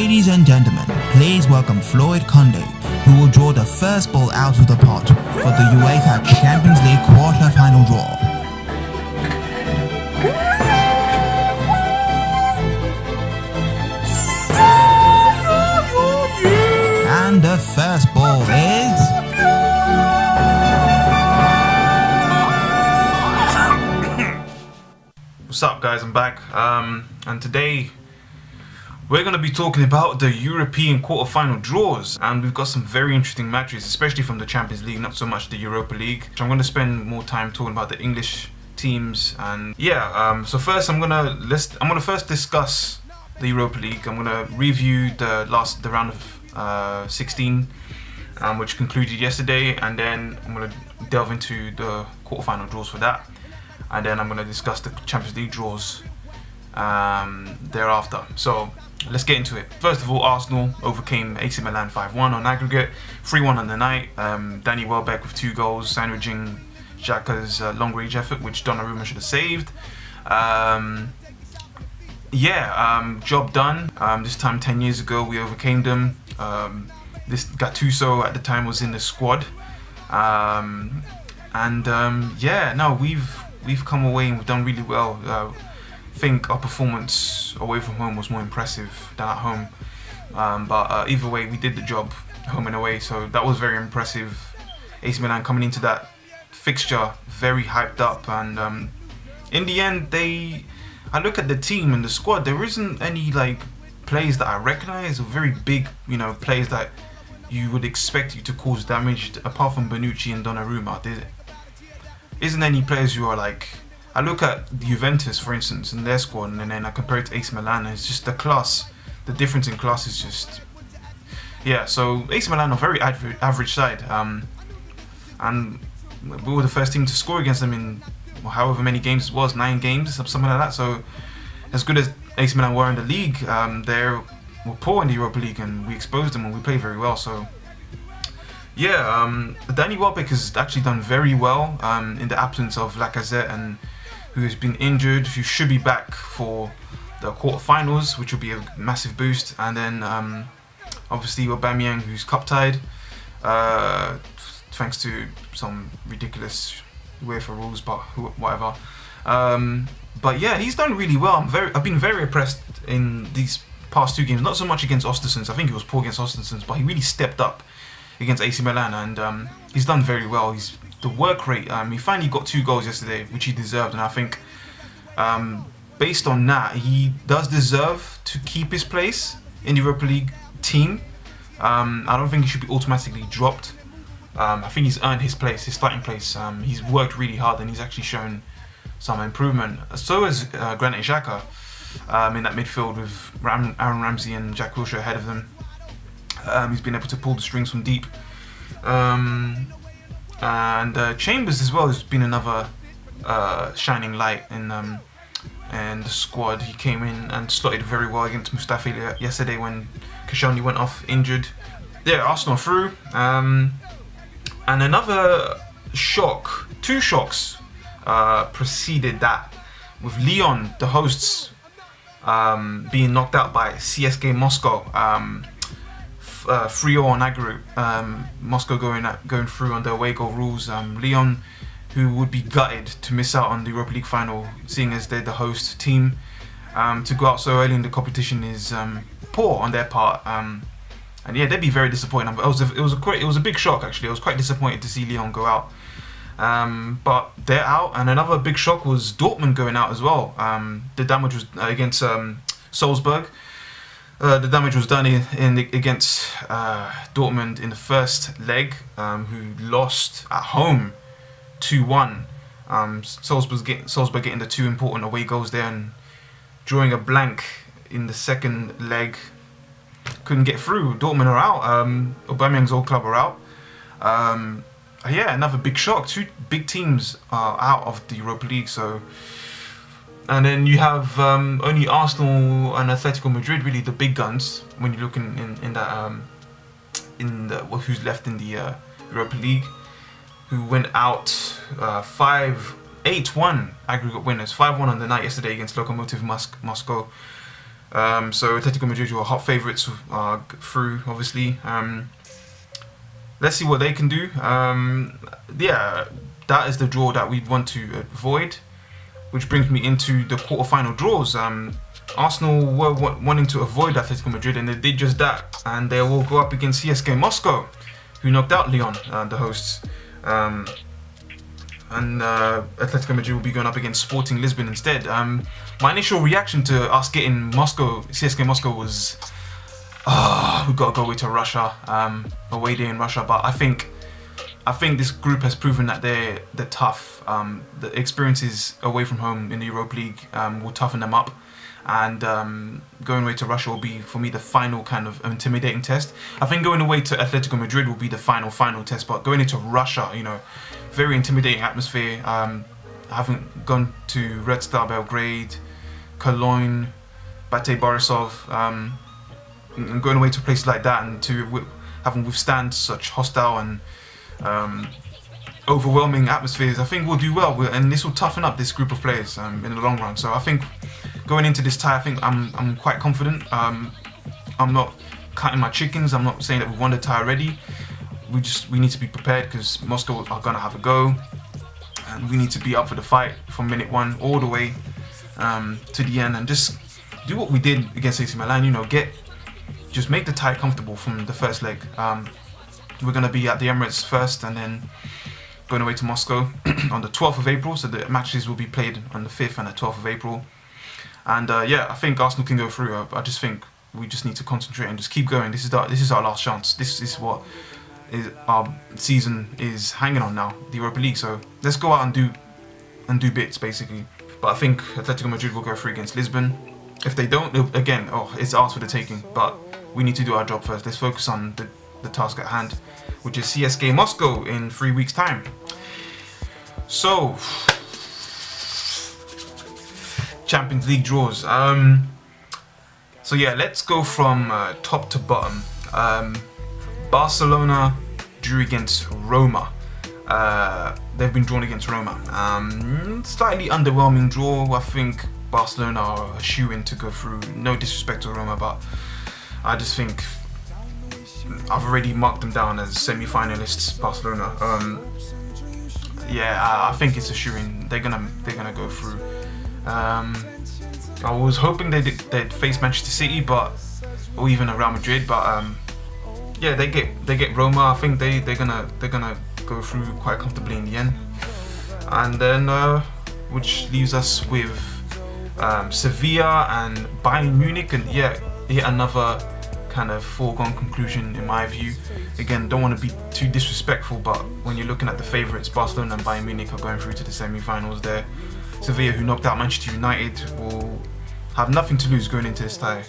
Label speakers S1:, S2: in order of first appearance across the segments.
S1: Ladies and gentlemen, please welcome Floyd Conde, who will draw the first ball out of the pot for the UEFA Champions League quarter-final draw. And the first ball is...
S2: What's up, guys? I'm back, and today we're going to be talking about the European quarter-final draws, and we've got some very interesting matches, especially from the Champions League, not so much the Europa League. So I'm going to spend more time talking about the English teams, and so first I'm going to first discuss the Europa League. I'm going to review the round of 16, which concluded yesterday, and then I'm going to delve into the quarter-final draws for that. And then I'm going to discuss the Champions League draws thereafter. So let's get into it. First of all, Arsenal overcame AC Milan 5-1 on aggregate, 3-1 on the night. Danny Welbeck with 2 goals, sandwiching Xhaka's long-range effort, which Donnarumma should have saved. Job done. This time 10 years ago, we overcame them. This Gattuso at the time was in the squad. We've come away and we've done really well. I think our performance away from home was more impressive than at home. But either way, we did the job, home and away. So that was very impressive. AC Milan coming into that fixture very hyped up, and in the end, I look at the team and the squad. There isn't any players that I recognise, or very big, players that you would expect you to cause damage. Apart from Bonucci and Donnarumma, there isn't any players who are I look at Juventus, for instance, and their squad, and then I compare it to AC Milan, and it's just the difference in class is just, so AC Milan are a very average side, and we were the first team to score against them in however many games it was, 9 games, something like that. So as good as AC Milan were in the league, they were poor in the Europa League, and we exposed them and we played very well. So Danny Welbeck has actually done very well in the absence of Lacazette, and who has been injured, who should be back for the quarterfinals, which will be a massive boost. And then obviously Aubameyang, who's cup tied, thanks to some ridiculous UEFA rules, but whatever. He's done really well. I've been very impressed in these past 2 games. Not so much against Östersund. I think he was poor against Östersund, but he really stepped up against AC Milan, and he's done very well. The work rate, he finally got 2 goals yesterday, which he deserved, and I think based on that, he does deserve to keep his place in the Europa League team. I don't think he should be automatically dropped. I think he's earned his place, his starting place. He's worked really hard, and he's actually shown some improvement. So has Granit Xhaka in that midfield with Aaron Ramsey and Jack Wilshere ahead of them. He's been able to pull the strings from deep. Chambers as well has been another shining light in the squad. He came in and slotted very well against Mustafi yesterday when Koscielny went off injured. Arsenal through. And another shock, 2 shocks preceded that, with Lyon, the hosts, being knocked out by CSKA Moscow. 3-0 on aggregate. Moscow going through on the away goal rules. Lyon, who would be gutted to miss out on the Europa League final, seeing as they're the host team, to go out so early in the competition is poor on their part. They'd be very disappointed. It was a big shock, actually. I was quite disappointed to see Lyon go out. But they're out, and another big shock was Dortmund going out as well. The damage was against Salzburg. The damage was done against Dortmund in the first leg, who lost at home 2-1. Salzburg getting the 2 important away goals there, and drawing a blank in the second leg. Couldn't get through. Dortmund are out. Aubameyang's old club are out. Another big shock. 2 big teams are out of the Europa League. So, and then you have only Arsenal and Atletico Madrid, really the big guns, when you look in who's left in the Europa League, who went out 8-1 aggregate winners. 5-1 on the night yesterday against Lokomotiv Moscow. So Atletico Madrid, who are hot favourites, are through, obviously. Let's see what they can do. Yeah, that is the draw that we want to avoid, which brings me into the quarterfinal draws. Arsenal were wanting to avoid Atletico Madrid, and they did just that. And they will go up against CSK Moscow, who knocked out Lyon, the hosts. And Atletico Madrid will be going up against Sporting Lisbon instead. My initial reaction to us getting CSK Moscow was, we got to go away to Russia, away day in Russia. But I think this group has proven that they're tough. The experiences away from home in the Europa League will toughen them up. And going away to Russia will be, for me, the final kind of intimidating test. I think going away to Atletico Madrid will be the final test, but going into Russia, very intimidating atmosphere. I haven't gone to Red Star Belgrade, Cologne, Bate Borisov, and going away to a place like that and to having withstand such hostile and overwhelming atmospheres, I think we'll do well, and this will toughen up this group of players in the long run. So I think going into this tie, I think I'm quite confident. I'm not cutting my chickens. I'm not saying that we won the tie already. We need to be prepared because Moscow are gonna have a go, and we need to be up for the fight from minute one all the way to the end, and just do what we did against AC Milan. Just make the tie comfortable from the first leg. We're gonna be at the Emirates first, and then going away to Moscow on the 12th of April. So the matches will be played on the 5th and the 12th of April. And yeah, I think Arsenal can go through. I just think we just need to concentrate and just keep going. This is our last chance. This is what our season is hanging on now, the Europa League. So let's go out and do bits basically. But I think Atletico Madrid will go through against Lisbon. If they don't, again, it's ours for the taking. But we need to do our job first. Let's focus on the task at hand, which is CSK Moscow in 3 weeks' time. So, Champions League draws. So yeah, let's go from top to bottom. Barcelona drew against Roma. They've been drawn against Roma. Slightly underwhelming draw. I think Barcelona are a shoe-in to go through. No disrespect to Roma, but I just think I've already marked them down as semi-finalists. Barcelona. Yeah, I think it's a shoe-in. They're gonna go through. I was hoping they'd face Manchester City, or even Real Madrid, but yeah, they get Roma. I think they're gonna go through quite comfortably in the end. And then which leaves us with Sevilla and Bayern Munich, and yet another kind of foregone conclusion in my view. Again, don't want to be too disrespectful, but when you're looking at the favourites, Barcelona and Bayern Munich are going through to the semi-finals there. Sevilla, who knocked out Manchester United, will have nothing to lose going into this tie.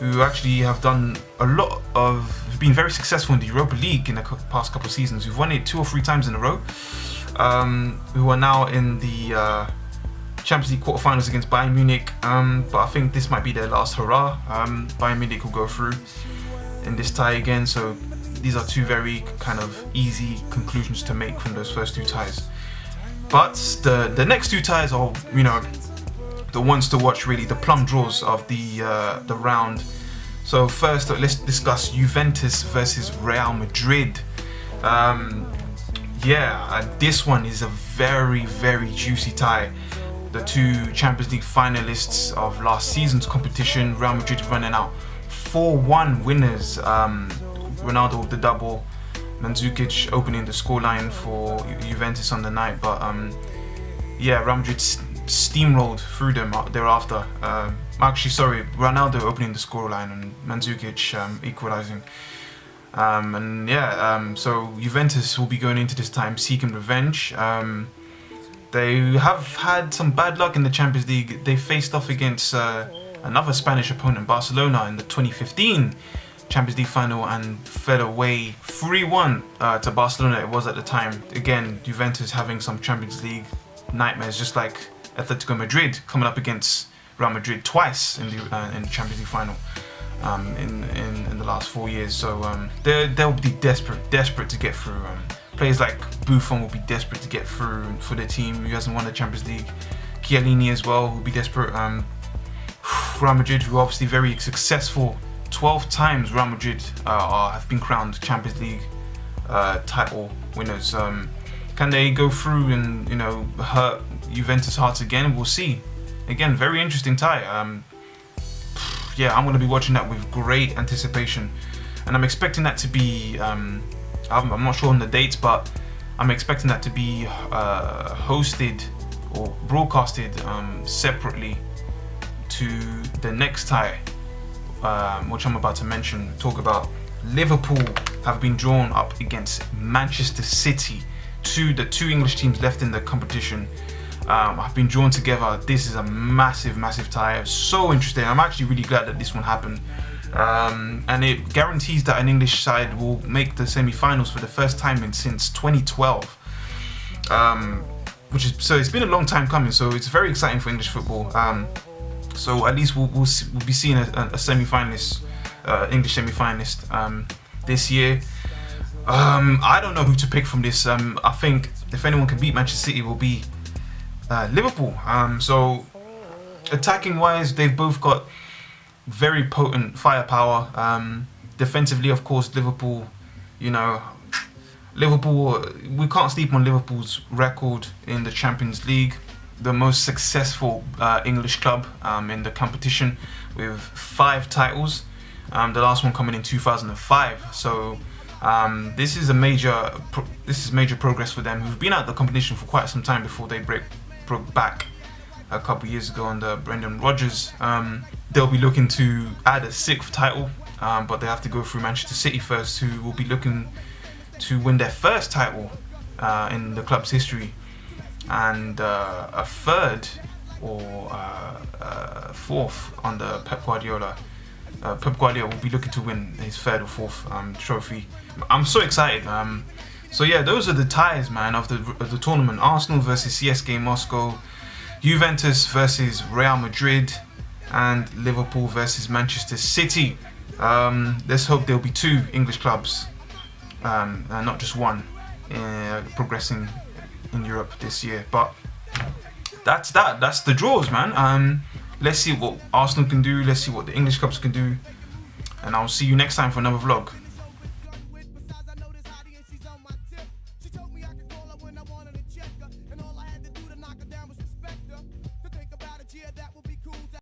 S2: Who actually have been very successful in the Europa League in the past couple of seasons. Who've won it 2 or 3 times in a row. Who are now in the Champions League quarterfinals against Bayern Munich. But I think this might be their last hurrah. Bayern Munich will go through in this tie again. So these are 2 very kind of easy conclusions to make from those first 2 ties. But the next 2 ties are, the ones to watch, really, the plum draws of the round. So first, let's discuss Juventus versus Real Madrid. This one is a very, very juicy tie. The 2 Champions League finalists of last season's competition, Real Madrid running out 4-1 winners. Ronaldo with the double, Mandzukic opening the scoreline for Juventus on the night, but Real Madrid steamrolled through them thereafter. Ronaldo opening the scoreline and Mandzukic equalising. So Juventus will be going into this time seeking revenge. They have had some bad luck in the Champions League. They faced off against another Spanish opponent, Barcelona, in the 2015 Champions League final and fell away 3-1 to Barcelona. It was at the time. Again, Juventus having some Champions League nightmares, just like Atletico Madrid coming up against Real Madrid twice in the Champions League final in the last 4 years. So they'll be desperate to get through. Players like Buffon will be desperate to get through for their team who hasn't won the Champions League. Chiellini as well will be desperate. for Real Madrid, who are obviously very successful. 12 times Real Madrid have been crowned Champions League title winners. Can they go through and hurt Juventus' hearts again? We'll see. Again, very interesting tie. Yeah, I'm going to be watching that with great anticipation, and I'm expecting that to be. I'm not sure on the dates, but I'm expecting that to be hosted or broadcasted separately to the next tie, which I'm about to mention. Talk about Liverpool have been drawn up against Manchester City. The two English teams left in the competition have been drawn together. This is a massive tie. So interesting. I'm actually really glad that this one happened, and it guarantees that an English side will make the semi-finals for the first time since 2012. So it's been a long time coming. So it's very exciting for English football. So at least we'll be seeing a semi-finalist, English semi-finalist this year. I don't know who to pick from this. I think if anyone can beat Manchester City, it will be Liverpool. So attacking wise, they've both got very potent firepower. Defensively, of course, Liverpool, we can't sleep on Liverpool's record in the Champions League, the most successful English club in the competition with 5 titles, the last one coming in 2005. So this is major progress for them, who've been out of the competition for quite some time before they broke back a couple years ago under Brendan Rodgers. They'll be looking to add a 6th title, but they have to go through Manchester City first, who will be looking to win their first title in the club's history, and a 3rd or 4th under Pep Guardiola. Pep Guardiola will be looking to win his 3rd or 4th trophy. I'm so excited. So yeah, those are the ties, man, of the tournament. Arsenal versus CSKA Moscow, Juventus versus Real Madrid, and Liverpool versus Manchester City. Let's hope there'll be 2 English clubs, not just one, progressing in Europe this year. But that's the draws, man. Let's see what Arsenal can do. Let's see what the English clubs can do. And I'll see you next time for another vlog.